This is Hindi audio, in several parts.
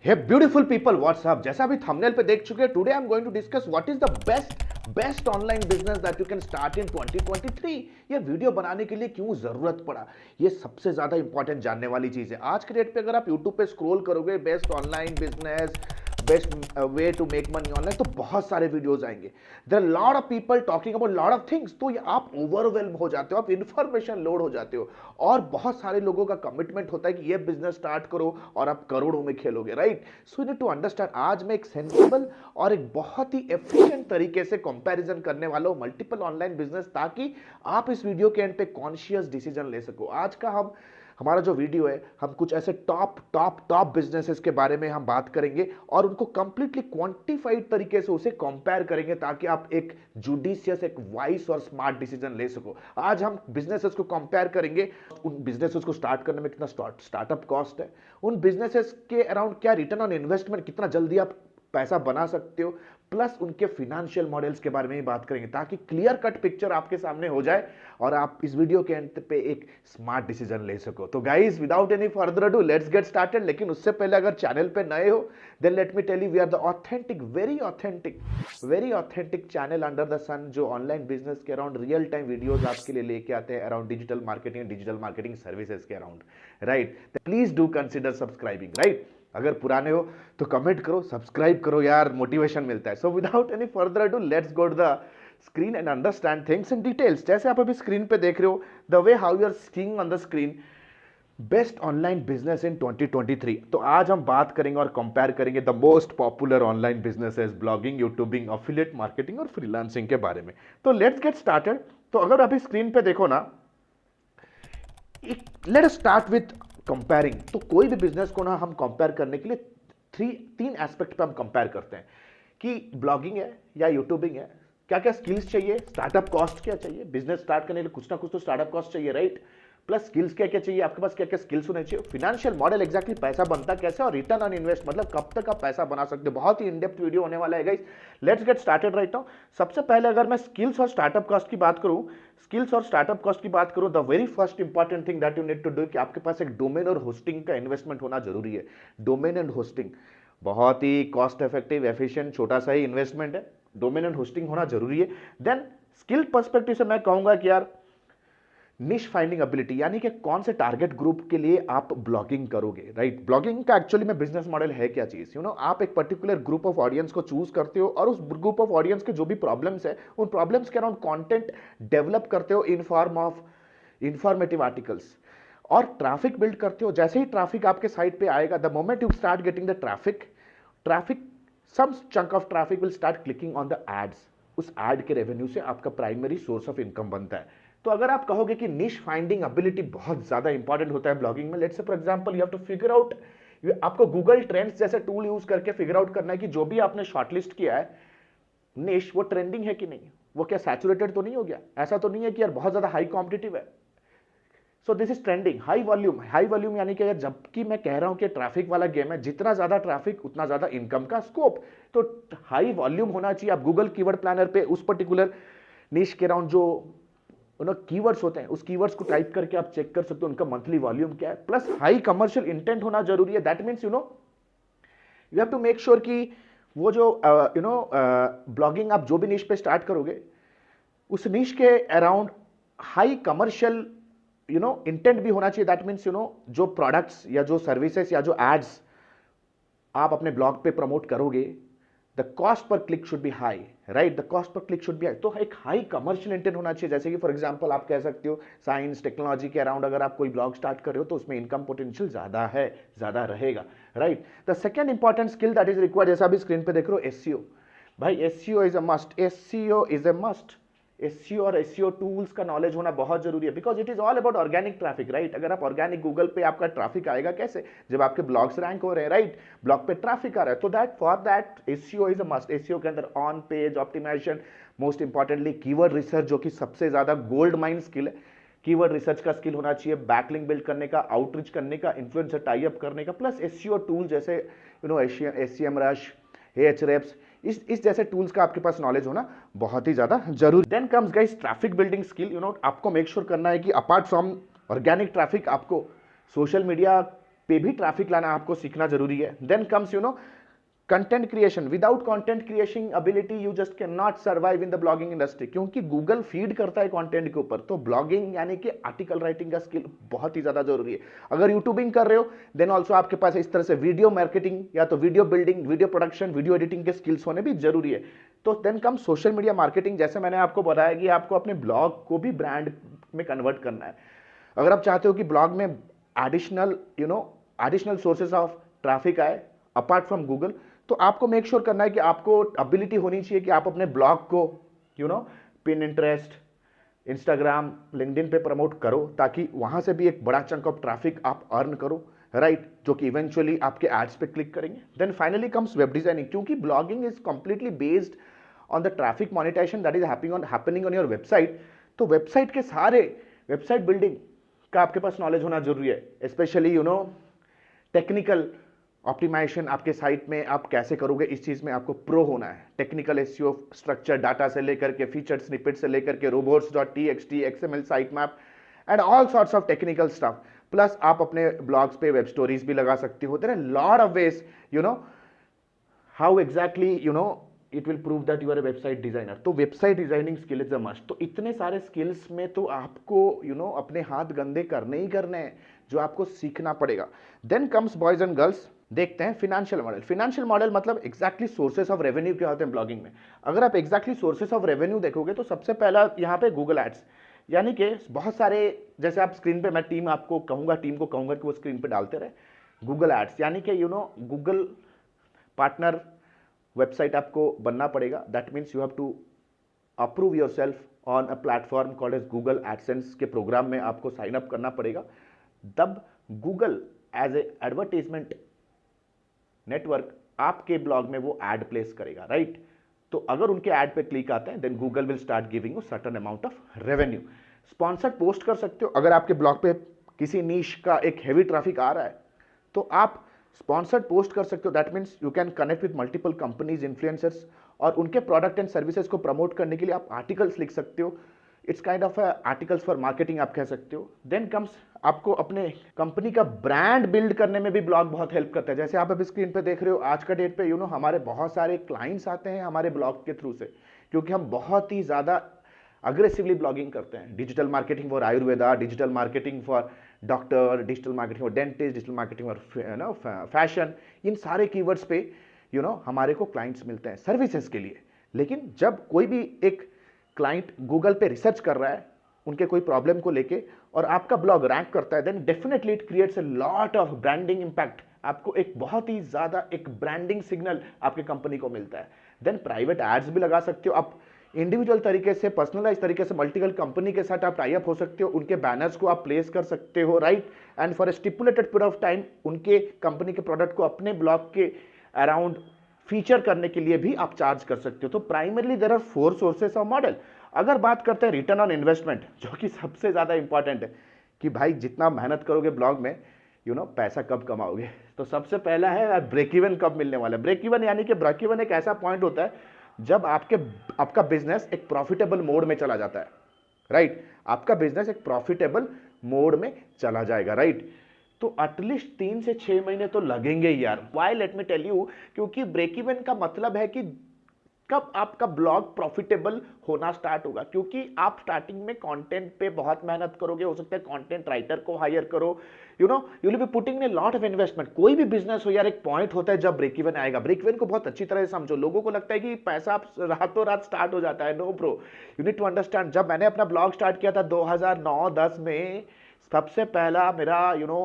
हे ब्यूटीफुल पीपल व्हाट्सअप, जैसा अभी थंबनेल पे देख चुके हैं, today I am going to discuss what is the best online business that you can start in 2023। ये वीडियो बनाने के लिए क्यों जरूरत पड़ा, ये सबसे ज्यादा इंपॉर्टेंट जानने वाली चीज है। आज के डेट पे अगर आप यूट्यूब पे स्क्रॉल करोगे best online business, best way to make money online, तो बहुत सारे वीडियोस आएंगे। There are lot of people talking about lot of things, तो ये आप ओवरवेल्म हो जाते हो, आप इंफॉर्मेशन लोड हो जाते हो। और बहुत सारे लोगों का कमिटमेंट होता है कि ये बिजनेस स्टार्ट करो और आप करोड़ों में खेलोगे, right. So you need to understand. आज मैं एक सेंसिबल और एक बहुत ही एफिशिएंट तरीके से कंपैरिजन करने वाला हूं मल्टीपल ऑनलाइन बिजनेस, ताकि आप इस वीडियो के एंड पे कॉन्शियस डिसीजन ले सको। आज का हमारा जो वीडियो है, हम कुछ ऐसे टॉप बिजनेसेस के बारे में हम बात करेंगे और उनको कंप्लीटली क्वांटिफाइड तरीके से उसे कंपेयर करेंगे, ताकि आप एक जुडिशियस, एक वाइस और स्मार्ट डिसीजन ले सको। आज हम बिजनेसेस को कंपेयर करेंगे, उन बिजनेसेस को स्टार्ट करने में कितना स्टार्टअप कॉस्ट है, उन बिजनेसेस के अराउंड क्या रिटर्न ऑन इन्वेस्टमेंट, कितना जल्दी आप पैसा बना सकते हो, प्लस उनके फाइनेंशियल मॉडल्स के बारे में ही बात करेंगे, ताकि क्लियर कट पिक्चर आपके सामने हो जाए और आप इस वीडियो के एंड पे एक स्मार्ट डिसीजन ले सको। तो guys, without any further ado, let's get started. लेकिन उससे पहले अगर चैनल पे नए हो, then let me tell you, we are the authentic, very authentic channel under the sun, जो ऑनलाइन बिजनेस के अराउंड रियल टाइम वीडियोस आपके लिए लेके आते हैं अराउंड डिजिटल मार्केटिंग सर्विसेज के around, right. Please do consider subscribing, right. अगर पुराने हो तो कमेंट करो, सब्सक्राइब करो यार, मोटिवेशन मिलता है। So without any further ado, let's go to the screen and understand things in details. जैसे आप अभी स्क्रीन पे देख रहे हो, the way how you are seeing on the screen, best online business in 2023। तो आज हम बात करेंगे और कंपेयर करेंगे the most popular online businesses, blogging, YouTubing, affiliate marketing और फ्रीलांसिंग के बारे में। तो लेट्स गेट स्टार्टेड। तो अगर अभी स्क्रीन पे देखो ना, let us start with comparing. तो कोई भी बिजनेस को ना हम कंपेयर करने के लिए तीन एस्पेक्ट पे हम कंपेयर करते हैं कि ब्लॉगिंग है या यूट्यूबिंग है, क्या क्या स्किल्स चाहिए, स्टार्टअप कॉस्ट क्या चाहिए, बिजनेस स्टार्ट करने के लिए कुछ ना कुछ तो स्टार्टअप कॉस्ट चाहिए, राइट। प्लस स्किल्स क्या क्या चाहिए, आपके पास क्या क्या स्किल्स होने चाहिए, फाइनेंशियल मॉडल, एग्जैक्टली पैसा बनता कैसे, और रिटर्न ऑन इन्वेस्ट, मतलब कब तक आप पैसा बना सकते हो। बहुत ही इन डेप्थ वीडियो होने वाला है guys. Let's get started right now. सबसे पहले अगर मैं स्किल्स और स्टार्टअप कॉस्ट की बात करूं, the very first important thing that you need to do, कि आपके पास एक डोमेन और होस्टिंग का इन्वेस्टमेंट होना जरूरी है। डोमेन एंड होस्टिंग बहुत ही कॉस्ट इफेक्टिव, एफिशिएंट, छोटा सा ही इन्वेस्टमेंट है। डोमेन एंड होस्टिंग होना जरूरी है। देन स्किल पर्सपेक्टिव से मैं कहूंगा कि यार निश फाइंडिंग एबिलिटी, यानी कि कौन से टारगेट ग्रुप के लिए आप ब्लॉगिंग करोगे, राइट। ब्लॉगिंग का एक्चुअली में बिजनेस मॉडल है क्या चीज, आप एक पर्टिकुलर ग्रुप ऑफ ऑडियंस को चूज करते हो और उस ग्रुप ऑफ ऑडियंस के जो भी प्रॉब्लम्स है, उन प्रॉब्लम्स के अराउंड कंटेंट डेवलप करते हो in form of informative articles, और ट्रैफिक बिल्ड करते हो। जैसे ही ट्रैफिक आपके साइट पे आएगा, the moment you start getting the traffic some chunk of traffic will start clicking on the ads. उस एड के रेवेन्यू से आपका प्राइमरी सोर्स ऑफ इनकम बनता है। तो अगर आप कहोगे कि निश फाइंडिंग एबिलिटी बहुत ज्यादा इंपॉर्टेंट होता है ब्लॉगिंग में, let's say for example you have to figure out, आपको गूगल ट्रेंड्स जैसे टूल यूज करके फिगर आउट करना है कि जो भी आपने शॉर्टलिस्ट किया है निश, वो ट्रेंडिंग है कि नहीं, वो क्या सैचुरेटेड तो नहीं हो गया, ऐसा तो नहीं है कि यार बहुत ज्यादा हाई कॉम्पिटिटिव है। सो this is trending, high volume यानी कि जबकि मैं कह रहा हूं कि ट्रैफिक वाला गेम है, जितना ज्यादा ट्रैफिक उतना ज्यादा इनकम का स्कोप। तो हाई वॉल्यूम होना चाहिए। आप गूगल कीवर्ड प्लानर पे उस पर्टिकुलर निश के अराउंड जो कीवर्ड्स होते हैं, उस कीवर्ड्स को टाइप करके आप चेक कर सकते हो उनका मंथली वॉल्यूम क्या है। प्लस हाई कमर्शियल इंटेंट होना जरूरी है। That means you have to make sure कि वो जो ब्लॉगिंग आप जो भी निश पे स्टार्ट करोगे, उस निश के अराउंड हाई कमर्शियल इंटेंट भी होना चाहिए। दैट मींस जो प्रोडक्ट्स या जो सर्विसेज या जो एड्स आप अपने ब्लॉग पे प्रमोट करोगे, the cost per click should be high, right. The cost per click should be high. तो एक हाई कमर्शियल इंटेंट होना चाहिए। जैसे कि फॉर एग्जांपल आप कह सकते हो साइंस टेक्नोलॉजी के अराउंड अगर आप कोई ब्लॉग स्टार्ट कर रहे हो, तो उसमें इनकम पोटेंशियल ज्यादा है, ज्यादा रहेगा, right. The second important skill that is required, जैसा भी स्क्रीन पे देख रहे हो, एसईओ। भाई SEO is a must, SEO is a must. SEO और एसईओ टूल्स का नॉलेज होना बहुत जरूरी है, because it is all about organic traffic, right. अगर आप ऑर्गेनिक गूगल पे आपका ट्रैफिक आएगा कैसे, जब आपके ब्लॉग्स रैंक हो रहे हैं, राइट, ब्लॉग पे ट्रैफिक आ रहा है। तो that for that SEO is a must. SEO के अंदर on page optimization, most importantly keyword research, जो कि सबसे ज्यादा गोल्ड माइन स्किल है। कीवर्ड रिसर्च का स्किल होना चाहिए, बैकलिंक बिल्ड करने का, आउटरीच करने का, इन्फ्लुएंसर टाई अप करने का, प्लस एसईओ टूल जैसे एसईएम रश, एचरेप्स, इस जैसे टूल्स का आपके पास नॉलेज होना बहुत ही ज्यादा जरूरी। Then comes guys traffic building skill. आपको मेक श्योर करना है कि अपार्ट फ्रॉम ऑर्गेनिक ट्रैफिक, आपको सोशल मीडिया पे भी ट्रैफिक लाना आपको सीखना जरूरी है। Then comes content creation. Without content creation ability you just can not survive in the blogging industry, क्योंकि गूगल फीड करता है कंटेंट के ऊपर। तो ब्लॉगिंग यानी कि आर्टिकल राइटिंग का स्किल बहुत ही ज्यादा जरूरी है। अगर यूट्यूबिंग कर रहे हो देन ऑल्सो आपके पास इस तरह से वीडियो मार्केटिंग या तो video building, video production, video editing के स्किल्स होने भी जरूरी है। तो then come social media marketing. जैसे मैंने आपको बताया कि आपको अपने ब्लॉग को भी ब्रांड में कन्वर्ट करना है। अगर आप चाहते हो कि ब्लॉग में एडिशनल सोर्सेज ऑफ ट्रैफिक आए अपार्ट फ्रॉम गूगल, तो आपको मेक श्योर करना है कि आपको एबिलिटी होनी चाहिए कि आप अपने ब्लॉग को पिनिंटरेस्ट, इंस्टाग्राम, लिंक्डइन पे प्रमोट करो, ताकि वहां से भी एक बड़ा चंक ऑफ ट्रैफिक आप अर्न करो, राइट, जो कि इवेंचुअली आपके एड्स पे क्लिक करेंगे। Then finally comes web designing, क्योंकि blogging is completely based on the traffic monetisation that is happening on your website. तो वेबसाइट के सारे वेबसाइट बिल्डिंग का आपके पास नॉलेज होना जरूरी है, स्पेशली टेक्निकल ऑप्टिमाइजेशन आपके साइट में आप कैसे करोगे, इस चीज में आपको प्रो होना है। टेक्निकल एसईओ, स्ट्रक्चर डाटा से लेकर के फीचर स्निपेट से लेकर के robots.txt, XML site map and all sorts of technical stuff. Plus आप अपने ब्लॉग्स पे वेब स्टोरीज भी लगा सकते हो। There are lot of ways how exactly it will prove that you are a website designer. तो website designing skill is a must. तो इतने सारे स्किल्स में तो आपको अपने हाथ गंदे करने ही करने हैं, जो आपको सीखना पड़ेगा। Then comes boys and girls, देखते हैं फिनेंशियल मॉडल। फिनेंशियल मॉडल मतलब एग्जैक्टली सोर्सेस ऑफ रेवेन्यू क्या होते हैं ब्लॉगिंग में। अगर आप एग्जैक्टली सोर्सेस ऑफ रेवेन्यू देखोगे तो सबसे पहला यहाँ पे गूगल एड्स, यानी कि बहुत सारे, जैसे आप स्क्रीन पे, मैं टीम को कहूंगा कि वो स्क्रीन पे डालते रहे गूगल एड्स, यानी कि गूगल पार्टनर वेबसाइट आपको बनना पड़ेगा। That means you have to approve yourself on a platform called as Google AdSense के प्रोग्राम में आपको साइन अप करना पड़ेगा। तब Google as a advertisement network आपके ब्लॉग में वो एड प्लेस करेगा, राइट। तो अगर उनके एड पे क्लिक आते हैं then Google will start giving you certain amount of revenue. Sponsored post कर सकते हो। अगर आपके ब्लॉग पे किसी नीश का एक हेवी ट्रैफिक आ रहा है तो आप स्पॉन्सर्ड पोस्ट कर सकते हो। That means you can connect with multiple companies, influencers, और उनके प्रोडक्ट एंड सर्विसेज को प्रमोट करने के लिए आप आर्टिकल्स लिख सकते हो। It's kind of articles for marketing आप कह सकते हो। देन कम्स, आपको अपने कंपनी का ब्रांड बिल्ड करने में भी ब्लॉग बहुत हेल्प करता है। जैसे आप अभी स्क्रीन पे देख रहे हो, आज का डेट पे हमारे बहुत सारे क्लाइंट्स आते हैं हमारे ब्लॉग के थ्रू से, क्योंकि हम बहुत ही ज्यादा अग्रेसिवली ब्लॉगिंग करते हैं। Digital marketing for Ayurveda, digital marketing for doctor, digital marketing for dentist, digital marketing for fashion, इन सारे कीवर्ड्स पे हमारे को क्लाइंट्स मिलते हैं सर्विसेज के लिए। लेकिन जब कोई भी एक क्लाइंट गूगल पे रिसर्च कर रहा है उनके कोई प्रॉब्लम को लेके और आपका ब्लॉग रैंक करता है, then definitely it creates a lot of branding impact. आपको एक बहुत ही ज्यादा एक ब्रांडिंग सिग्नल आपके कंपनी को मिलता है। देन प्राइवेट एड्स भी लगा सकते हो आप, इंडिविजुअल तरीके से, पर्सनलाइज तरीके से मल्टीपल कंपनी के साथ आप टाई अप हो सकते हो, उनके बैनर्स को आप प्लेस कर सकते हो, right. And for a stipulated period of time उनके कंपनी के प्रोडक्ट को अपने ब्लॉग के अराउंड फीचर करने के लिए भी आप चार्ज कर सकते हो। तो primarily there are 4 sources of model. अगर बात करते हैं रिटर्न ऑन इन्वेस्टमेंट, जो कि सबसे ज्यादा इंपॉर्टेंट है कि भाई जितना मेहनत करोगे ब्लॉग में पैसा कब कमाओगे, तो सबसे पहला है ब्रेक इवन कब मिलने वाला है। ब्रेक इवन यानी कि ब्रेक इवन एक ऐसा पॉइंट होता है जब आपका बिजनेस एक प्रॉफिटेबल मोड में चला जाता है, राइट। आपका बिजनेस एक प्रॉफिटेबल मोड में चला जाएगा, राइट। तो एटलीस्ट 3 से 6 महीने तो लगेंगे यार। Why, let me tell you, क्योंकि ब्रेक इवन का मतलब है कि कब आपका ब्लॉग प्रॉफिटेबल होना स्टार्ट होगा। क्योंकि आप स्टार्टिंग में कंटेंट पे बहुत मेहनत करोगे, हो सकता है कंटेंट राइटर को हायर करो, you will be putting in lot of investment. कोई भी बिजनेस हो यार, एक पॉइंट होता है जब ब्रेक इवन आएगा। ब्रेक इवन को बहुत अच्छी तरह से समझो। लोगों को लगता है कि पैसा आप रातों रात स्टार्ट हो जाता है। No bro, you need to understand. जब मैंने अपना ब्लॉग स्टार्ट किया था 2009-10 में, सबसे पहला मेरा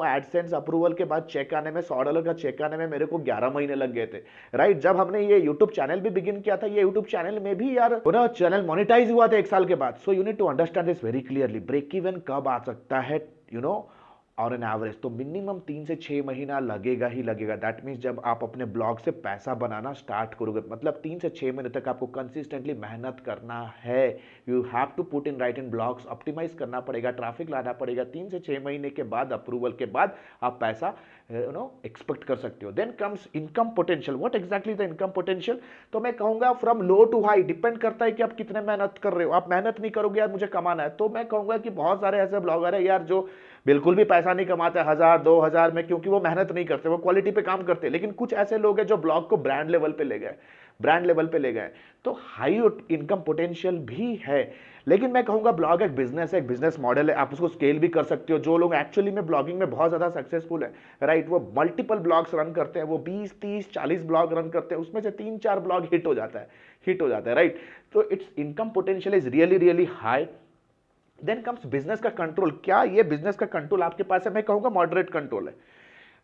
एडसेंस अप्रूवल के बाद चेक आने में, $100 का चेक आने में मेरे को 11 महीने लग गए थे, राइट। जब हमने ये यूट्यूब चैनल भी बिगिन किया था, ये यूट्यूब चैनल में भी यार चैनल मोनेटाइज हुआ था 1 साल के बाद। So you need to understand this very clearly. Break even कब आ सकता है और एन एवरेज, तो मिनिमम 3 से 6 महीना लगेगा ही लगेगा। दैट मीन्स जब आप अपने ब्लॉग से पैसा बनाना स्टार्ट करोगे, मतलब 3 से 6 महीने तक आपको कंसिस्टेंटली मेहनत करना है। You have to put in write in blogs, optimize करना पड़ेगा, ट्रैफिक लाना पड़ेगा। 3 से 6 महीने के बाद, अप्रूवल के बाद, आप पैसा एक्सपेक्ट कर सकते हो। Then comes income potential. What exactly the income potential? तो मैं कहूंगा from low to high, depend करता है कि आप कितने मेहनत कर रहे हो। आप मेहनत नहीं करोगे यार मुझे कमाना है, तो मैं कहूंगा कि बहुत सारे ऐसे ब्लॉगर है यार जो बिल्कुल भी पैसा नहीं कमाते 1000 2000 में, क्योंकि वो मेहनत नहीं करते, वो क्वालिटी पे काम करते। लेकिन कुछ ऐसे लोग हैं जो ब्लॉग को ब्रांड लेवल पे ले गए, ब्रांड लेवल पे ले गए, तो हाई इनकम पोटेंशियल भी है। लेकिन मैं कहूंगा ब्लॉग एक बिजनेस है, एक बिजनेस मॉडल है, आप उसको स्केल भी कर सकते हो। जो लोग एक्चुअली में ब्लॉगिंग में बहुत ज्यादा सक्सेसफुल है, राइट, वो मल्टीपल ब्लॉग्स रन करते हैं, वो 20 30 40 ब्लॉग रन करते हैं, उसमें से 3 4 ब्लॉग हिट हो जाता है, हिट हो जाता है, राइट। तो it's income potential is really really high. Then comes business का कंट्रोल। क्या ये बिजनेस का कंट्रोल आपके पास है? मैं कहूंगा मॉडरेट कंट्रोल है।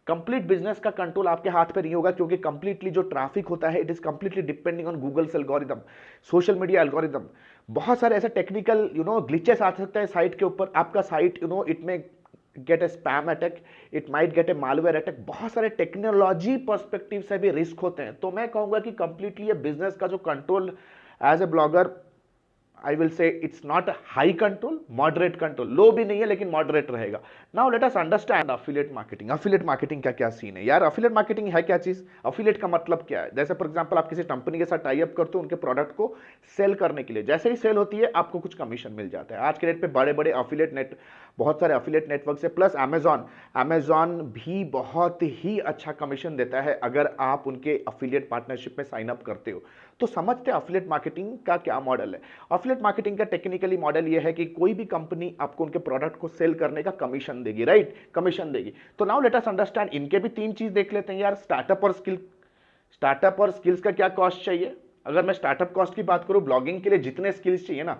कंप्लीट बिजनेस का कंट्रोल आपके हाथ पे नहीं होगा, क्योंकि कंप्लीटली जो ट्रैफिक होता है it is completely depending on Google's algorithm, social media algorithm. बहुत सारे ऐसे टेक्निकल ग्लिचेस आ सकते हैं साइट के ऊपर। आपका साइट इट में gate A spam attack, it might get A malware attack. बहुत सारे टेक्नोलॉजी पर्सपेक्टिव से भी रिस्क होते हैं। तो मैं कहूंगा कि कंप्लीटली ये बिजनेस का जो control as a blogger, I will say it's not a high control, moderate control, low भी नहीं है लेकिन moderate रहेगा। Now let us understand affiliate marketing। affiliate marketing का क्या सीन है यार? affiliate marketing है क्या चीज? affiliate का मतलब क्या है? जैसे फॉर एग्जांपल आप किसी कंपनी के साथ टाई अप करते हो उनके प्रोडक्ट को सेल करने के लिए, जैसे ही सेल होती है आपको कुछ कमीशन मिल जाता है। आज के डेट पे बड़े बड़े affiliate नेट, बहुत सारे affiliate नेटवर्क है, प्लस अमेजॉन भी बहुत ही अच्छा कमीशन देता है अगर आप उनके affiliate पार्टनरशिप में साइन अप करते हो। तो समझते हैं affiliate मार्केटिंग का क्या मॉडल है। affiliate मार्केटिंग का टेक्निकली मॉडल ये है कि कोई भी कंपनी आपको उनके प्रोडक्ट को सेल करने का कमीशन देगी, राइट, कमीशन देगी। तो नाउ लेट अस अंडरस्टैंड, इनके भी 3 चीज देख लेते हैं यार। स्टार्टअप और स्किल्स का क्या कॉस्ट चाहिए? अगर मैं स्टार्टअप कॉस्ट की बात करूं, ब्लॉगिंग के लिए जितने स्किल्स चाहिए ना,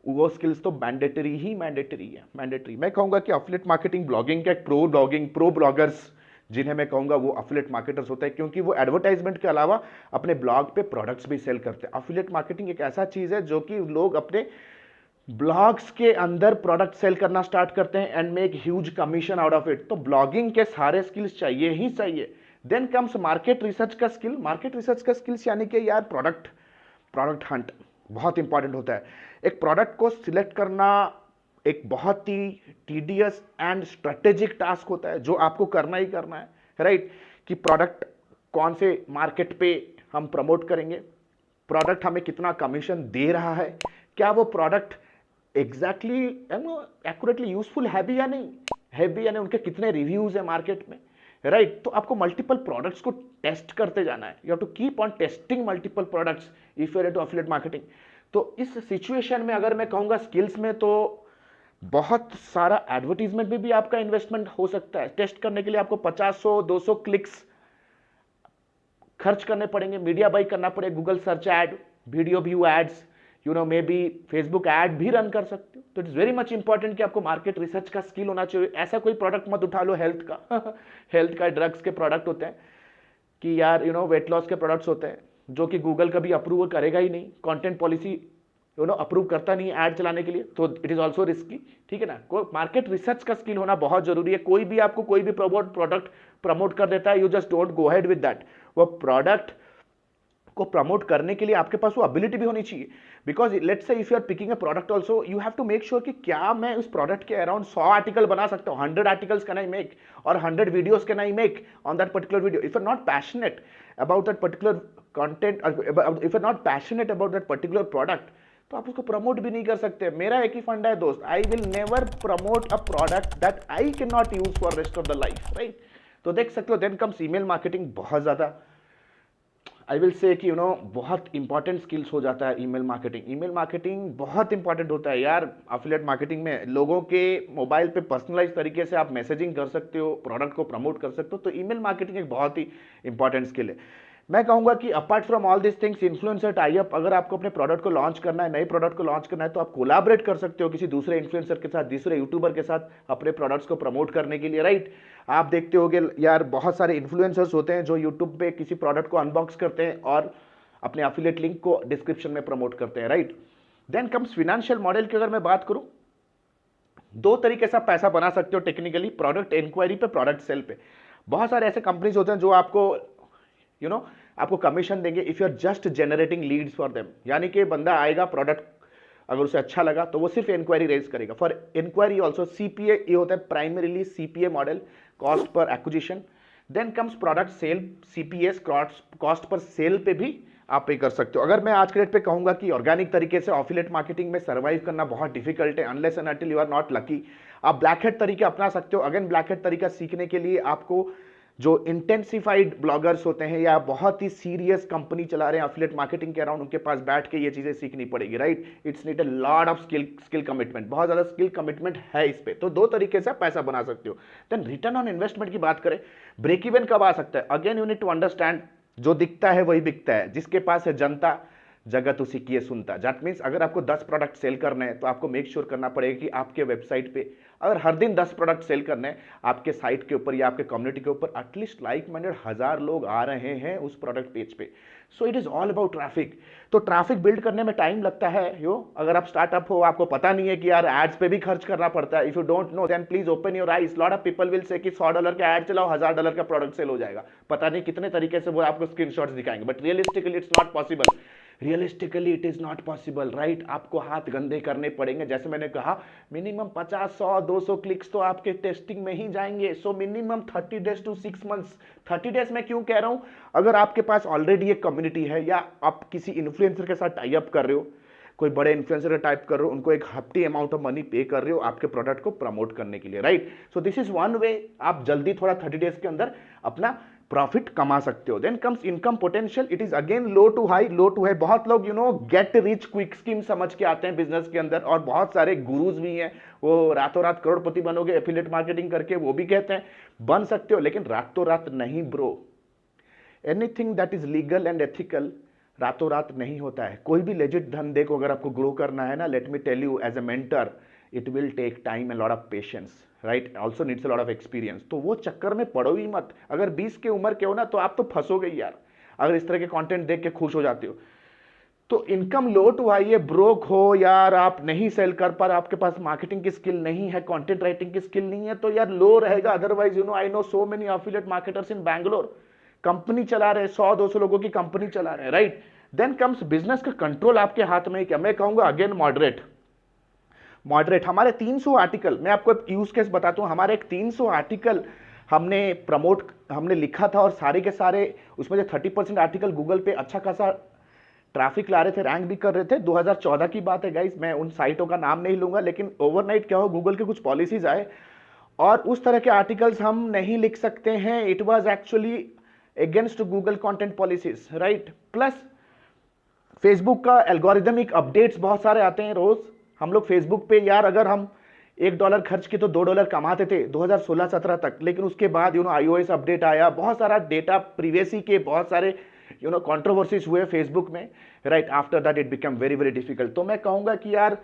वो स्किल्स तो मैंडेटरी है, मैंडेटरी। मैं कहूंगा कि affiliate मार्केटिंग ब्लॉगिंग का एक प्रो ब्लॉगर्स जिन्हें मैं कहूंगा वो affiliate मार्केटर्स होते हैं, क्योंकि वो एडवर्टाइजमेंट के अलावा अपने ब्लॉग पे प्रोडक्ट्स भी सेल करते हैं। affiliate मार्केटिंग एक ऐसा चीज है जो कि लोग अपने ब्लॉग्स के अंदर प्रोडक्ट सेल करना स्टार्ट करते हैं and make huge commission out of it. तो ब्लॉगिंग के सारे स्किल्स चाहिए ही चाहिए। देन कम्स मार्केट रिसर्च का स्किल। मार्केट रिसर्च का स्किल्स यानी कि यार प्रोडक्ट हंट बहुत इंपॉर्टेंट होता है। एक प्रोडक्ट को सिलेक्ट करना एक बहुत ही टीडियस एंड स्ट्रेटेजिक टास्क होता है जो आपको करना ही करना है, राइट। कि प्रोडक्ट कौन से मार्केट पे हम प्रमोट करेंगे, प्रोडक्ट हमें कितना कमीशन दे रहा है, क्या वो प्रोडक्ट एग्जैक्टली एक्यूरेटली यूजफुल है भी या नहीं, उनके कितने रिव्यूज है मार्केट में, राइट। तो आपको मल्टीपल प्रोडक्ट्स को टेस्ट करते जाना है। You have to keep on testing multiple products if you are into affiliate marketing. तो इस सिचुएशन में अगर मैं कहूंगा स्किल्स में, तो बहुत सारा एडवर्टीजमेंट में भी आपका इन्वेस्टमेंट हो सकता है। टेस्ट करने के लिए आपको 50-100-200 क्लिक्स खर्च करने पड़ेंगे, मीडिया बाई करना पड़ेगा, Google search ad, video view ads, maybe Facebook ad भी रन कर सकते हो। तो इट्स वेरी मच इंपॉर्टेंट कि आपको मार्केट रिसर्च का स्किल होना चाहिए। ऐसा कोई प्रोडक्ट मत उठा लो हेल्थ का हेल्थ का, ड्रग्स के प्रोडक्ट होते हैं कि यार वेट लॉस के प्रोडक्ट्स होते हैं जो कि गूगल कभी अप्रूव करेगा ही नहीं, कंटेंट पॉलिसी अप्रूव करता नहीं ऐड चलाने के लिए, तो इट इज ऑल्सो रिस्की, ठीक है ना। मार्केट रिसर्च का स्किल होना बहुत जरूरी है। कोई भी आपको कोई भी प्रोडक्ट प्रमोट कर देता है, you just don't go ahead with that. वो प्रोडक्ट को प्रमोट करने के लिए आपके पास वो एबिलिटी भी होनी चाहिए। Because let's say if you are picking a product also, you have to make sure कि क्या मैं उस प्रोडक्ट के अराउंड 100 आर्टिकल बना सकता हूँ, 100 आर्टिकल्स कैन आई मेक, और 100 videos can I make on that particular video. If you are not passionate about that particular content, if you are not passionate about that particular product, तो आप उसको प्रमोट भी नहीं कर सकते। मेरा एक ही फंडा है दोस्त, I will never promote a product that I can not use for rest of the life, right. तो देख सकते हो। देन कम्स ईमेल मार्केटिंग, बहुत ज्यादा आई विल से कि बहुत इंपॉर्टेंट स्किल्स हो जाता है ईमेल मार्केटिंग। ईमेल मार्केटिंग बहुत इंपॉर्टेंट होता है यार affiliate मार्केटिंग में। लोगों के मोबाइल पे पर्सनलाइज तरीके से आप मैसेजिंग कर सकते हो, प्रोडक्ट को प्रमोट कर सकते हो। तो ईमेल मार्केटिंग एक बहुत ही इंपॉर्टेंट स्किल है। मैं कहूंगा कि apart from all this things, influencer tie up, अगर आपको अपने प्रोडक्ट को लॉन्च करना है, नए प्रोडक्ट को लॉन्च करना है, तो आप कोलैबोरेट कर सकते हो किसी दूसरे इन्फ्लुएंसर के साथ, दूसरे यूट्यूबर के साथ अपने प्रोडक्ट्स को प्रमोट करने के लिए, राइट। आप देखते होगे यार बहुत सारे इन्फ्लुएंसर्स होते हैं जो यूट्यूब पे किसी प्रोडक्ट को अनबॉक्स करते हैं और अपने affiliate लिंक को डिस्क्रिप्शन में प्रमोट करते हैं, right. Then comes financial model की अगर मैं बात करूं, 2 तरीके से आप पैसा बना सकते हो टेक्निकली, प्रोडक्ट इंक्वायरी पे, प्रोडक्ट सेल पे। बहुत सारे ऐसे कंपनीज होते हैं जो आपको आपको कमीशन देंगे if you are just generating leads for them. यानी कि बंदा आएगा, प्रोडक्ट अगर उसे अच्छा लगा तो वो सिर्फ इंक्वायरी रेज करेगा। फॉर इंक्वायरी ऑल्सो CPA, ये होता है primarily CPA model, cost per acquisition. Then comes product sale, CPS, cost per sale पे भी आप पे कर सकते हो। अगर मैं आज के डेट पे कहूंगा कि ऑर्गेनिक तरीके से एफिलिएट मार्केटिंग में सर्वाइव करना बहुत डिफिकल्ट है, unless and until you are not lucky. आप ब्लैक हेड तरीके अपना सकते हो। अगेन ब्लैक हेड तरीका सीखने के लिए आपको जो इंटेंसिफाइड ब्लॉगर्स होते हैं या बहुत ही सीरियस कंपनी चला रहे हैं एफिलिएट मार्केटिंग के अराउंड, उनके पास बैठ के ये चीजें सीखनी पड़ेगी, right. It's need a lot of skill commitment, बहुत ज्यादा स्किल कमिटमेंट है इस पे। तो दो तरीके से आप पैसा बना सकते हो। देन रिटर्न ऑन इन्वेस्टमेंट की बात करें, ब्रेक इवन कब आ सकता है? Again you need to understand, जो दिखता है वही बिकता है, जिसके पास है जनता जगत उसी की सुनता। दैट मीन्स अगर आपको 10 प्रोडक्ट सेल करने हैं तो आपको मेक श्योर करना पड़ेगा कि आपके वेबसाइट पे अगर हर दिन 10 प्रोडक्ट सेल करने हैं, आपके साइट के ऊपर या आपके कम्युनिटी के ऊपर एटलीस्ट लाइक माइंडेड 1000 लोग आ रहे हैं उस प्रोडक्ट पेज पे। So it is all about traffic. तो ट्रैफिक बिल्ड करने में टाइम लगता है यो। अगर आप स्टार्टअप हो, आपको पता नहीं है कि यार एड्स पे भी खर्च करना पड़ता है, if you don't know then please open your eyes. Lot of people will say कि $100 का एड चलाओ, $1000 का प्रोडक्ट सेल हो जाएगा। पता नहीं कितने तरीके से वो आपको स्क्रीनशॉट्स दिखाएंगे, but realistically it's not possible. Realistically it is not possible, right. आपको हाथ गंदे करने पड़ेंगे। जैसे मैंने कहा मिनिमम 50, 100, 200 क्लिक्स तो आपके टेस्टिंग में ही जाएंगे। So minimum 30 days to 6 months. 30 days में क्यों कह रहा हूं? अगर आपके पास ऑलरेडी एक कम्युनिटी है या आप किसी इन्फ्लुएंसर के साथ टाई अप कर रहे हो, कोई बड़े इन्फ्लुएंसर का टाइप कर रहे हो, उनको एक hefty अमाउंट ऑफ मनी पे कर रहे हो आपके प्रोडक्ट को प्रमोट करने के लिए, right. So this is one way आप जल्दी थोड़ा 30 डेज के अंदर अपना प्रॉफिट कमा सकते हो। Then comes income potential. It is again low to high, low to high. बहुत लोग गेट रिच क्विक स्कीम समझ के आते हैं बिजनेस के अंदर, और बहुत सारे गुरुज भी हैं, वो रातों रात करोड़पति बनोगे एफिलिएट मार्केटिंग करके, वो भी कहते हैं बन सकते हो, लेकिन रातों रात नहीं bro. Anything that is legal and ethical रातों रात नहीं होता है। कोई भी लेजिट धंधे को अगर आपको ग्रो करना है ना, let me tell you as a mentor, it will take time and lot of patience, right. Also needs a lot of experience. तो वो चक्कर में पड़ो ही मत। अगर 20 की उम्र के हो ना तो आप तो फंसोगे यार, अगर इस तरह के कंटेंट देख के खुश हो जाते हो। तो इनकम लो टू हाई है, ब्रोक हो यार, आप नहीं सेल कर पा रहे, आपके पास मार्केटिंग की स्किल नहीं है, कंटेंट राइटिंग की स्किल नहीं है, तो यार लो रहेगा। Otherwise I know so many affiliate marketers in Bangalore, company चला रहे, 100-200 लोगों की कंपनी चला रहे, राइट। देन कम्स बिजनेस का कंट्रोल आपके हाथ में। क्या मैं कहूंगा? Again moderate. हमारे 300 आर्टिकल, मैं आपको एक यूज केस बताता हूं। हमारे एक 300 आर्टिकल हमने लिखा था, और सारे के सारे उसमें से 30% आर्टिकल गूगल पे अच्छा खासा ट्रैफिक ला रहे थे, रैंक भी कर रहे थे। 2014 की बात है गाइस, मैं उन साइटों का नाम नहीं लूंगा, लेकिन ओवरनाइट क्या हो, गूगल के कुछ पॉलिसीज आए और उस तरह के आर्टिकल्स हम नहीं लिख सकते हैं। It was actually against Google content policies, right. Plus Facebook का एल्गोरिदमिक अपडेट्स बहुत सारे आते हैं रोज। हम लोग फेसबुक पे यार अगर हम $1 खर्च किए तो $2 कमाते थे 2016-17 तक, लेकिन उसके बाद iOS अपडेट आया, बहुत सारा डेटा प्रीवेसी के बहुत सारे कंट्रोवर्सीज हुए फेसबुक में, right. After that it become very very difficult. तो मैं कहूंगा कि यार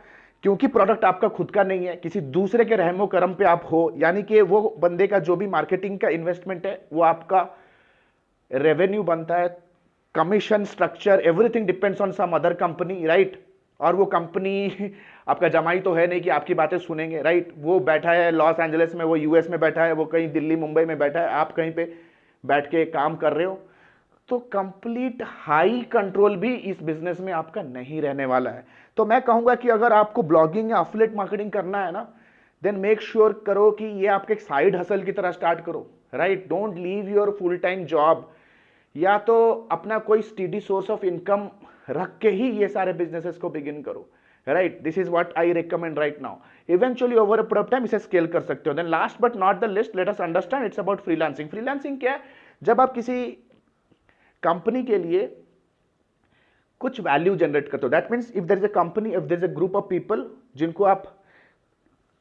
क्योंकि प्रोडक्ट आपका खुद का नहीं है, किसी दूसरे के रहमो करम पे आप हो, यानी कि वो बंदे का जो भी मार्केटिंग का इन्वेस्टमेंट है वो आपका रेवेन्यू बनता है, commission structure, everything depends on some other company, right. और वो कंपनी आपका जमाई तो है नहीं कि आपकी बातें सुनेंगे, राइट। वो बैठा है लॉस एंजलिस में, वो यूएस में बैठा है, वो कहीं दिल्ली मुंबई में बैठा है, आप कहीं पे बैठ के काम कर रहे हो। तो कंप्लीट हाई कंट्रोल भी इस बिजनेस में आपका नहीं रहने वाला है। तो मैं कहूंगा कि अगर आपको ब्लॉगिंग या एफिलिएट मार्केटिंग करना है ना, देन मेक श्योर करो कि ये आपके एक साइड हसल की तरह स्टार्ट करो, right. Don't leave your full time job, या तो अपना कोई स्टेडी सोर्स ऑफ इनकम रख के ही ये सारे बिजनेसेस को बिगिन करो, right. This is what I recommend right now. Eventually over a period of time इसे स्केल कर सकते हो। Then last but not the least, let us understand it's about freelancing. Freelancing क्या है? जब आप किसी कंपनी के लिए कुछ वैल्यू जनरेट करते हो, that means if there is a company, if there is a group of people जिनको आप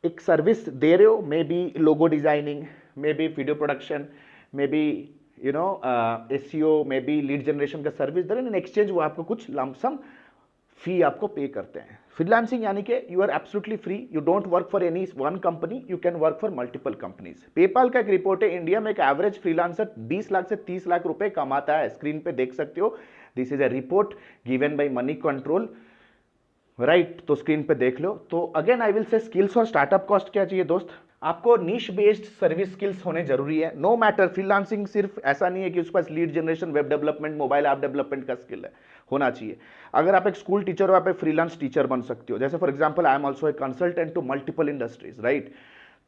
एक सर्विस दे रहे हो, maybe logo designing, maybe video production, maybe SEO, maybe lead generation का सर्विस दे रहे हैं, इन एक्सचेंज वो आपको कुछ लमसम फी आपको पे करते हैं। फ्रीलांसिंग यानी कि you are absolutely free, you don't work for any one company, you can work for multiple companies. PayPal का एक रिपोर्ट है, इंडिया में एक एवरेज फ्रीलांसर 20 लाख से 30 लाख रुपए कमाता है। स्क्रीन पे देख सकते हो, this is a report given by money control, right. तो स्क्रीन पे देख लो। तो again I will say skills और स्टार्टअप कॉस्ट क्या चाहिए दोस्त? आपको नीश बेस्ड सर्विस स्किल्स होने जरूरी है। नो मैटर, फ्रीलांसिंग सिर्फ ऐसा नहीं है कि उसके पास lead generation, web development, mobile app development का स्किल है, होना चाहिए। अगर आप एक स्कूल टीचर हो, आप एक फ्रीलांस टीचर बन सकते हो। जैसे for example I am also a consultant to multiple industries, right.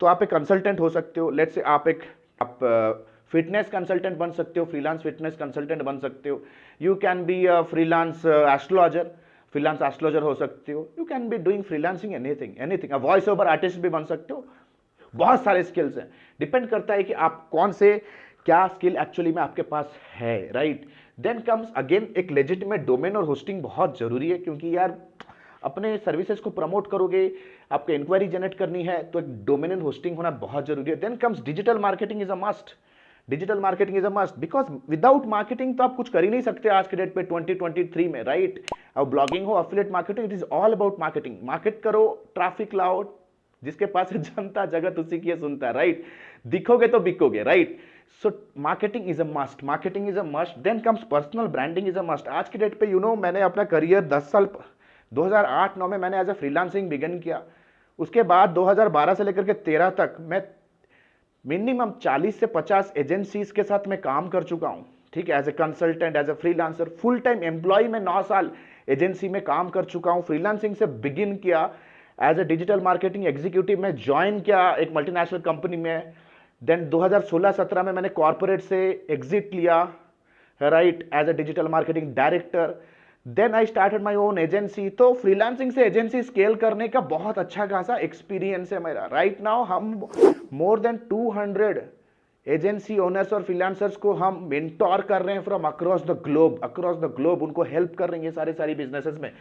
तो आप एक कंसल्टेंट हो सकते हो। लेट्स से आप फिटनेस कंसल्टेंट बन सकते हो, फ्रीलांस फिटनेस कंसल्टेंट बन सकते हो, you can be a freelance astrologer, freelance astrologer हो सकते हो, you can be doing freelancing anything anything, voice over artist भी बन सकते हो। बहुत सारे स्किल्स हैं, डिपेंड करता है कि आप कौन से क्या स्किल एक्चुअली में आपके पास है, राइट। देन कम्स अगेन एक लेजिटिमेट डोमेन और होस्टिंग बहुत जरूरी है, क्योंकि यार अपने सर्विसेज को प्रमोट करोगे, आपको इंक्वायरी जनरेट करनी है, तो एक डोमेन एंड होस्टिंग होना बहुत जरूरी है। Then comes digital marketing is a must, digital marketing is a must, because without marketing तो आप कुछ कर ही नहीं सकते आज के डेट पे 2023 में, राइट। अब ब्लॉगिंग हो, affiliate marketing, it is all about marketing. Market करो, ट्रैफिक लाओ, जिसके पास है जनता जगत उसी की सुनता है, राइट। दिखोगे तो बिकोगे, right. So marketing is a must, marketing is a must. Then comes personal branding is a must. आज के डेट पे मैंने अपना करियर 10 साल 2008-9 में मैंने एज अ फ्रीलांसिंग बिगिन किया। उसके बाद 2012 से लेकर के 13 तक मैं मिनिमम 40 से 50 एजेंसीज के साथ मैं काम कर चुका हूं, ठीक है, as a consultant, as a freelancer, full time employ में 9 साल एजेंसी में काम कर चुका हूं। फ्रीलांसिंग से बिगिन किया, as a digital marketing executive में ज्वाइन किया एक मल्टीनेशनल कंपनी में। देन 2016-17 में मैंने कॉर्पोरेट से एग्जिट लिया, right, as a digital marketing director. Then I started my own agency. तो फ्रीलांसिंग से एजेंसी स्केल करने का बहुत अच्छा खासा एक्सपीरियंस है मेरा। राइट नाउ हम मोर देन 200 एजेंसी ओनर्स और फ्रीलांसर्स को हम मेंटोर कर रहे हैं फ्रॉम अक्रॉस द ग्लोब, उनको हेल्प कर रहे हैं सारे बिजनेसेस में।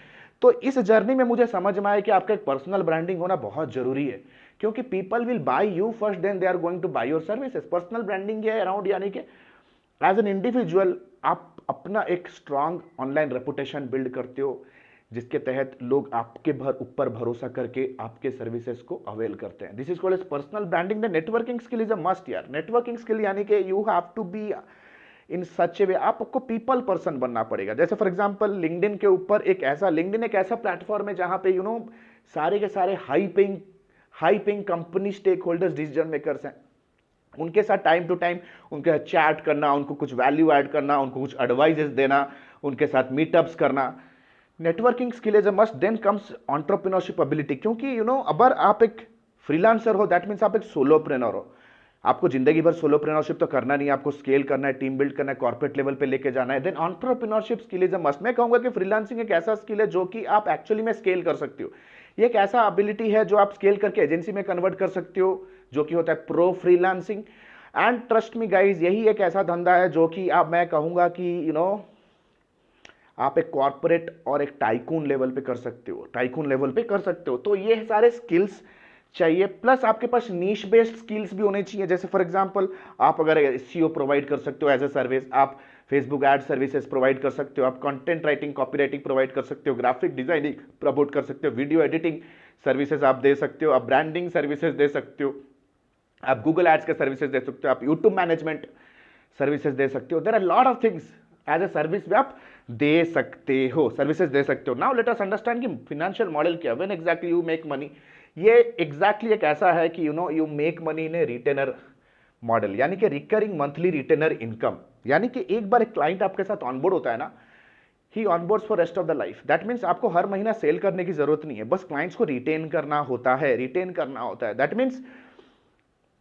तो इस जर्नी में मुझे समझ में आया कि आपका एक पर्सनल ब्रांडिंग होना बहुत जरूरी है, क्योंकि people will buy you first, then they are going to buy your services. Personal branding है अराउंड, यानी कि एज एन इंडिविजुअल आप अपना एक स्ट्रांग ऑनलाइन रेपुटेशन बिल्ड करते हो, जिसके तहत लोग आपके ऊपर भरोसा करके आपके सर्विसेज को अवेल करते हैं। This is called as personal branding. The networking skill is a must यार। नेटवर्किंग स्किल यानी कि you have to be in such a way, आपको पीपल पर्सन बनना पड़ेगा। जैसे फॉर एग्जांपल लिंक्डइन के ऊपर लिंक्डइन एक ऐसा प्लेटफॉर्म है जहां पे सारे के सारे high paying company stakeholders, decision makers हैं, उनके साथ टाइम टू टाइम उनके चैट करना, उनको कुछ वैल्यू ऐड करना, उनको कुछ एडवाइजेस देना, उनके साथ मीटअप्स करना। Networking skill is a must. Then comes entrepreneurship ability, क्योंकि अगर आप एक फ्रीलांसर हो, दैट मीन्स आप एक सोलोप्रेन्योर हो। आपको जिंदगी भर सोलोप्रेन्योरशिप तो करना नहीं है, आपको स्केल करना है, टीम बिल्ड करना है, कॉर्पोरेट लेवल पे लेके जाना है। Then entrepreneurship skill is a must. मैं कहूंगा कि फ्रीलांसिंग एक ऐसा स्किल है जो कि आप एक्चुअली में स्केल कर सकते हो। ये एक ऐसा एबिलिटी है जो आप स्केल करके एजेंसी में कन्वर्ट कर सकते हो, जो कि होता है pro freelancing. And trust me guys, यही एक ऐसा धंधा है जो कि मैं कहूंगा कि आप एक कॉर्पोरेट और एक टाइकून लेवल पे कर सकते हो। तो ये सारे स्किल्स चाहिए, प्लस आपके पास नीश बेस्ड स्किल्स भी होने चाहिए। जैसे फॉर एग्जांपल आप अगर एसईओ प्रोवाइड कर सकते हो एज ए सर्विस, आप फेसबुक एड सर्विसेज प्रोवाइड कर सकते हो, आप कंटेंट राइटिंग, कॉपीराइटिंग प्रोवाइड कर सकते हो, ग्राफिक डिजाइनिंग प्रमोट कर सकते हो, वीडियो एडिटिंग सर्विसेज आप दे सकते हो, आप ब्रांडिंग सर्विसेज दे सकते हो, आप गूगल एड्स के सर्विसेज दे सकते हो, आप यूट्यूब मैनेजमेंट सर्विसेज दे सकते हो। There are lot of things as a service भी आप दे सकते हो, सर्विसेज दे सकते हो। नाउ लेट अस अंडरस्टैंड कि फाइनेंशियल मॉडल क्या, when exactly you make money. ये एग्जैक्टली एक ऐसा है कि you make money in a retainer model, यानी कि रिकरिंग मंथली रिटेनर इनकम। यानी कि एक बार एक क्लाइंट आपके साथ ऑनबोर्ड होता है ना, he onboards for rest of the life. That means आपको हर महीना सेल करने की जरूरत नहीं है, बस क्लाइंट्स को रिटेन करना होता है। That means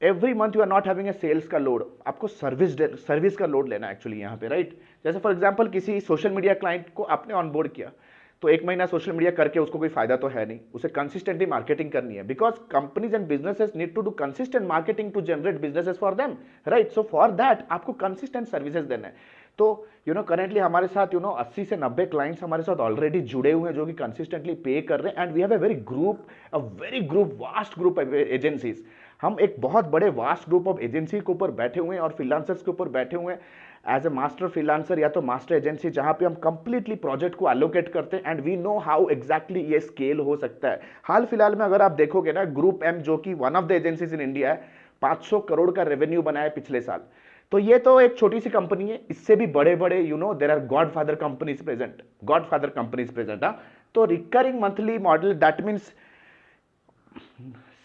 every month you are not having a sales का लोड, आपको सर्विस का लोड लेना एक्चुअली यहाँ पे, राइट। जैसे फॉर एग्जांपल किसी सोशल मीडिया क्लाइंट को आपने ऑनबोर्ड किया, तो एक महीना सोशल मीडिया करके उसको कोई फायदा तो है नहीं, उसे कंसिस्टेंटली मार्केटिंग करनी है, because companies and businesses need to do consistent marketing to generate businesses for them, right. So for that आपको कंसिस्टेंट सर्विसेज देना है। तो करेंटली हमारे साथ 80 से 90 क्लाइंट्स हमारे साथ ऑलरेडी जुड़े हुए हैं, जो कि कंसिस्टेंटली पे कर रहे हैं। And we have a very group vast group agencies. हम एक बहुत बड़े वास्ट ग्रुप ऑफ एजेंसी के ऊपर बैठे हुए हैं और फ्रीलांसर्स के ऊपर बैठे हुए हैं एज ए मास्टर फ्रीलांसर या तो मास्टर एजेंसी, जहां पे हम कंप्लीटली प्रोजेक्ट को एलोकेट करते हैं। And we know how exactly ये स्केल हो सकता है। हाल फिलहाल में अगर आप देखोगे ना, ग्रुप एम जो कि one of the agencies in India है, 500 करोड़ का रेवेन्यू बनाया पिछले साल। तो ये तो एक छोटी सी कंपनी है, इससे भी बड़े बड़े there are godfather companies present. तो recurring monthly model, that means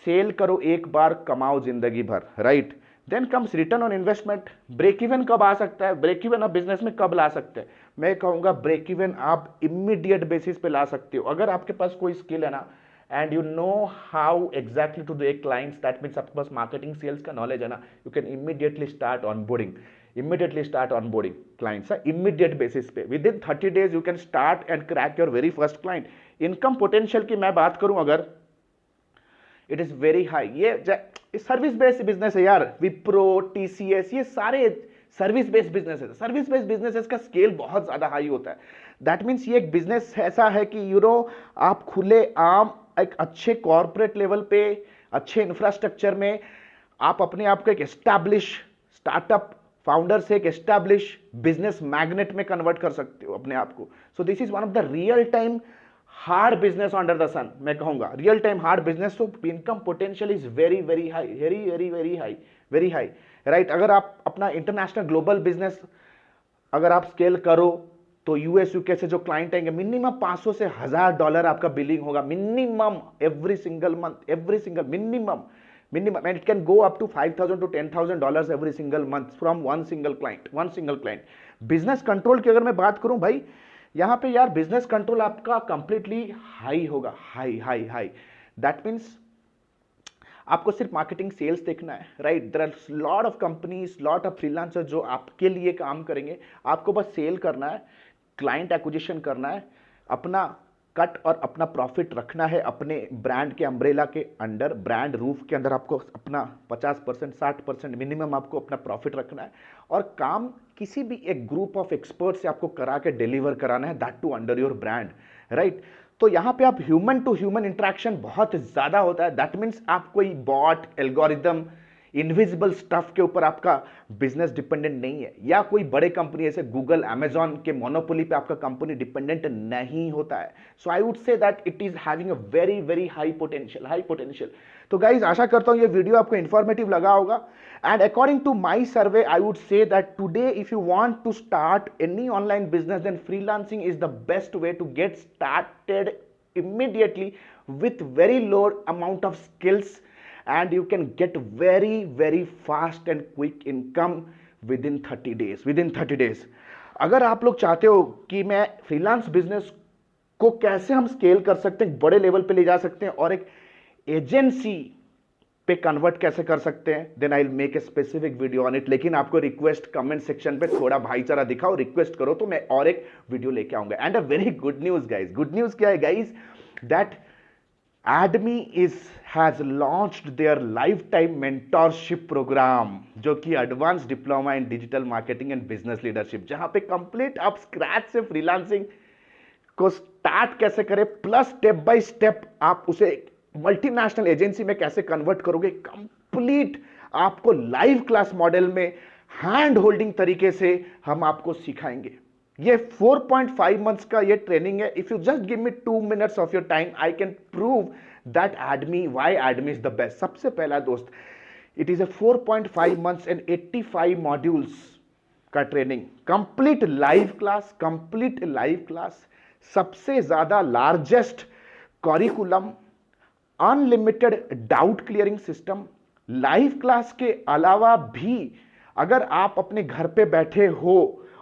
sell करो एक बार, कमाओ जिंदगी भर, right. Then comes return on investment. Break even कब आ सकता है, ब्रेक इवन आप बिजनेस में कब ला सकते हैं? मैं कहूंगा ब्रेक इवन आप इमीडिएट बेसिस पे ला सकते हो। अगर आपके पास कोई स्किल है ना, and you know how exactly to do a clients, that means आपके पास मार्केटिंग सेल्स का नॉलेज है ना, you can immediately start onboarding, immediately start onboarding clients, immediate basis पे within 30 days you can start and crack your very first client. income potential की मैं बात करूं अगर, it is very high. ये सर्विस बेस्ड बिजनेस है यार, विप्रो, टीसीएस, ये सारे सर्विस बेस्ड बिजनेस है। सर्विस बेस्ड बिजनेसेस का स्केल बहुत ज्यादा हाई होता है। दैट मीन्स ये एक बिजनेस ऐसा है कि यू नो आप खुले आम एक अच्छे कॉर्पोरेट लेवल पे अच्छे इंफ्रास्ट्रक्चर में आप अपने आप को एक एस्टैब्लिश स्टार्टअप फाउंडर से एक एस्टैब्लिश बिजनेस मैग्नेट में कन्वर्ट कर सकते हो अपने आप को। So this is one of the real time hard business under the sun, मैं कहूंगा रियल टाइम हार्ड बिजनेस। तो income potential is very very high, very very very high, very high, right. अगर आप अपना इंटरनेशनल ग्लोबल बिजनेस अगर आप स्केल करो तो यूएस यूके से जो क्लाइंट आएंगे मिनिमम 500 से $1000 आपका बिलिंग होगा minimum every single month, every single minimum and it can go up to $5,000 to $10,000 every single month from one single client. Business control की अगर मैं बात करूं भाई, यहां पे यार बिजनेस कंट्रोल आपका कंप्लीटली हाई होगा, high high high. That means आपको सिर्फ मार्केटिंग सेल्स देखना है, right. There are lot of companies, lot of freelancer जो आपके लिए काम करेंगे, आपको बस सेल करना है, क्लाइंट एक्विजिशन करना है, अपना कट और अपना प्रॉफिट रखना है अपने ब्रांड के अम्ब्रेला के अंडर, ब्रांड रूफ के अंदर आपको अपना 50% 60% मिनिमम आपको अपना प्रॉफिट रखना है, और काम किसी भी एक ग्रुप ऑफ एक्सपर्ट से आपको करा के डिलीवर कराना है, that to under your brand, right. तो यहां पे आप ह्यूमन टू ह्यूमन इंटरेक्शन बहुत ज्यादा होता है। दैट मीन्स आप कोई बॉट, एल्गोरिदम, इनविजिबल स्टफ के ऊपर आपका बिजनेस डिपेंडेंट नहीं है, या कोई बड़े कंपनी जैसे गूगल, अमेजॉन के मोनोपोली पे आपका कंपनी डिपेंडेंट नहीं होता है। So I would say that it is having a very very high potential. तो गाइज आशा करता हूं ये वीडियो आपको इंफॉर्मेटिव लगा होगा, and according to my survey I would say that today if you want to start any online business then freelancing is the best way to get started immediately with very low amount of skills, and you can get very very fast and quick income within 30 days। अगर आप लोग चाहते हो कि मैं फ्रीलांस बिजनेस को कैसे हम स्केल कर सकते हैं, बड़े लेवल पे ले जा सकते हैं और एक एजेंसी पे कन्वर्ट कैसे कर सकते हैं, then I will make a specific video on it. लेकिन आपको रिक्वेस्ट कमेंट सेक्शन पे थोड़ा भाईचारा दिखाओ, रिक्वेस्ट करो तो मैं और एक वीडियो लेके आऊंगा। And a very good news guys, good news क्या है guys, that ADME has launched their lifetime mentorship program, जो कि advance diploma in digital marketing and business leadership, जहां पे कंप्लीट आप स्क्रैच से फ्रीलांसिंग को स्टार्ट कैसे करें, प्लस स्टेप बाय स्टेप आप उसे मल्टीनेशनल एजेंसी में कैसे कन्वर्ट करोगे, कंप्लीट आपको लाइव क्लास मॉडल में हैंड होल्डिंग तरीके से हम आपको सिखाएंगे। ये 4.5 मंथ्स का ये ट्रेनिंग है। If you just give me 2 minutes of your time, I can prove that ADME, why ADME is the best. सबसे पहला दोस्त, it is a 4.5 months and 85 modules का ट्रेनिंग, कंप्लीट लाइव क्लास, सबसे ज्यादा largest curriculum, unlimited doubt clearing system. Live class के अलावा भी अगर आप अपने घर पे बैठे हो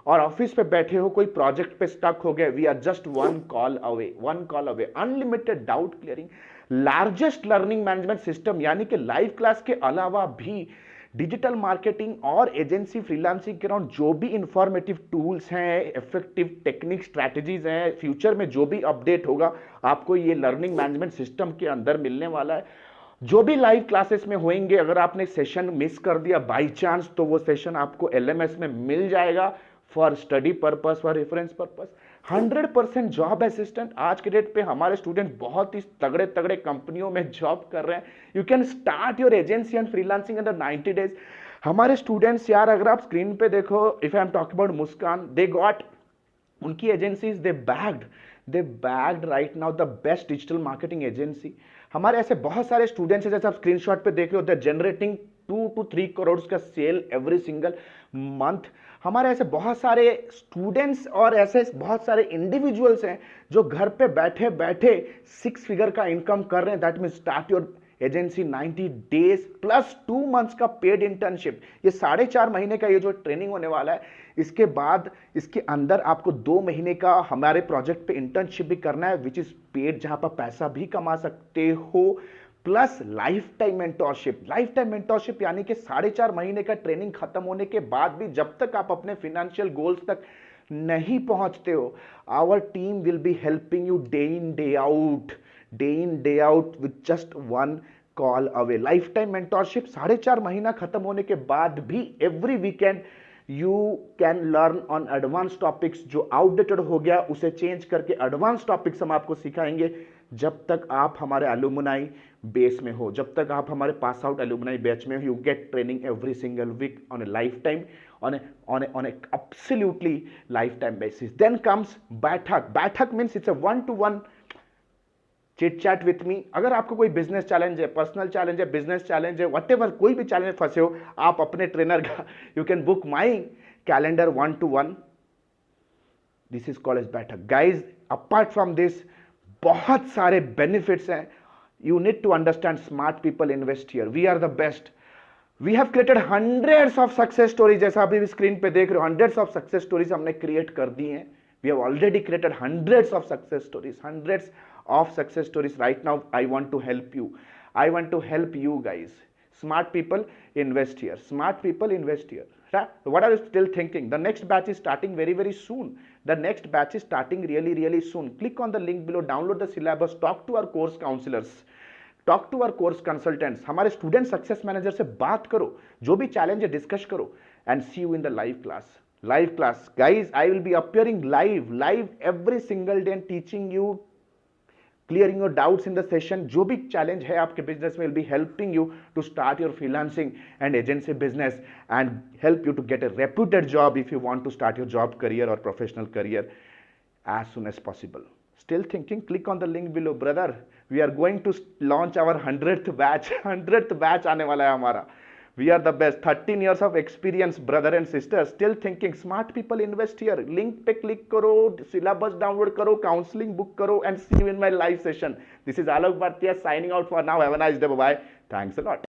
और ऑफिस पे बैठे हो, कोई प्रोजेक्ट पे स्टक हो गए, we are just one call away, unlimited doubt clearing, largest learning management system. यानी कि लाइव क्लास के अलावा भी डिजिटल मार्केटिंग और एजेंसी फ्रीलांसिंग के अराउंड जो भी इंफॉर्मेटिव टूल्स हैं, इफेक्टिव टेक्निक स्ट्रैटेजीज हैं, फ्यूचर में जो भी अपडेट होगा आपको ये लर्निंग मैनेजमेंट सिस्टम के अंदर मिलने वाला है। जो भी लाइव क्लासेस में होंगे, अगर आपने सेशन मिस कर दिया बाई चांस, तो वो सेशन आपको LMS में मिल जाएगा for study purpose, for reference purpose. 100% job assistant, आज के डेट पे हमारे स्टूडेंट बहुत ही तगड़े तगड़े कंपनियों में जॉब कर रहे हैं। You can start your agency and freelancing under 90 days. हमारे स्टूडेंट्स यार, अगर आप स्क्रीन पे देखो, if I am talking about Muskan, they got, उनकी agencies they bagged right now the best digital marketing agency. हमारे ऐसे बहुत सारे स्टूडेंट्स हैं, जैसे आप स्क्रीनशॉट पे देख रहे हो, दे जनरेटिंग 2 to 3 करोड़ का सेल एवरी सिंगल मंथ। हमारे ऐसे बहुत सारे स्टूडेंट्स और ऐसे बहुत सारे इंडिविजुअल्स हैं जो घर पे बैठे बैठे 6 फिगर का इनकम कर रहे हैं। That mean start your agency 90 days plus 2 months का पेड इंटर्नशिप। ये 4.5 महीने का ये जो ट्रेनिंग होने वाला है, इसके बाद इसके अंदर आपको 2 महीने का हमारे प्रोजेक्ट पे इंटर्नशिप भी करना है, विच इज पेड, जहां पर पैसा भी कमा सकते हो, plus life time mentorship. Life time mentorship यानी कि 4.5 महीने का ट्रेनिंग खत्म होने के बाद भी जब तक आप अपने फाइनेंशियल गोल्स तक नहीं पहुंचते हो, our team will be helping you day in day out with just one call away. Lifetime mentorship 4.5 महीना खत्म होने के बाद भी every weekend you can learn on advance topics. जो आउटडेटेड हो गया उसे चेंज करके एडवांस टॉपिक्स हम आपको सिखाएंगे जब तक आप हमारे एलुमनाई बेस में हो, जब तक आप हमारे पास आउट एलुमनाई बैच में हो। You get training every single week on a lifetime, on a absolutely lifetime basis. Then comes बैठक। बैठक means it's a one-to-one chit chat with me. अगर आपको कोई बिजनेस चैलेंज है, पर्सनल चैलेंज है, बिजनेस चैलेंज है, व्हाटएवर कोई भी चैलेंज फंसे हो, आप अपने ट्रेनर का you can book my calendar 1-to-1। This is called as बैठक। गाइज अपार्ट फ्रॉम दिस बहुत सारे बेनिफिट्स हैं। You need to understand smart people invest here, we are the best. We have created hundreds of success stories, जैसा अभी स्क्रीन पे देख रहे हो, हंड्रेड्स ऑफ सक्सेस स्टोरीज हमने क्रिएट कर दी हैं। We have already created hundreds of success stories, hundreds of success stories. Right now I want to help you, I want to help you guys. Smart people invest here, smart people invest here, right? What are you still thinking? The next batch is starting very soon. The next batch is starting really soon. Click on the link below, download the syllabus, talk to our course counselors, talk to our course consultants, हमारे स्टूडेंट सक्सेस मैनेजर से बात करो, जो भी चैलेंज है डिस्कस करो, and see you in the live class. Guys, I will be appearing live every single day and teaching you, clearing your doubts in the session. जो भी चैलेंज है आपके बिजनेस में, will be helping you to start your freelancing and agency business and help you to get a reputed job if you want to start your job career or professional career as soon as possible. Still thinking? Click on the link below, brother. We are going to launch our 100th batch. 100th batch आने वाला है हमारा। We are the best. 13 years of experience, brother and sister. Still thinking? Smart people invest here. Link पे click करो, syllabus download करो, counseling book करो, and see you in my live session. This is Alok Bhartiya signing out for now. Have a nice day. Bye bye. Thanks a lot.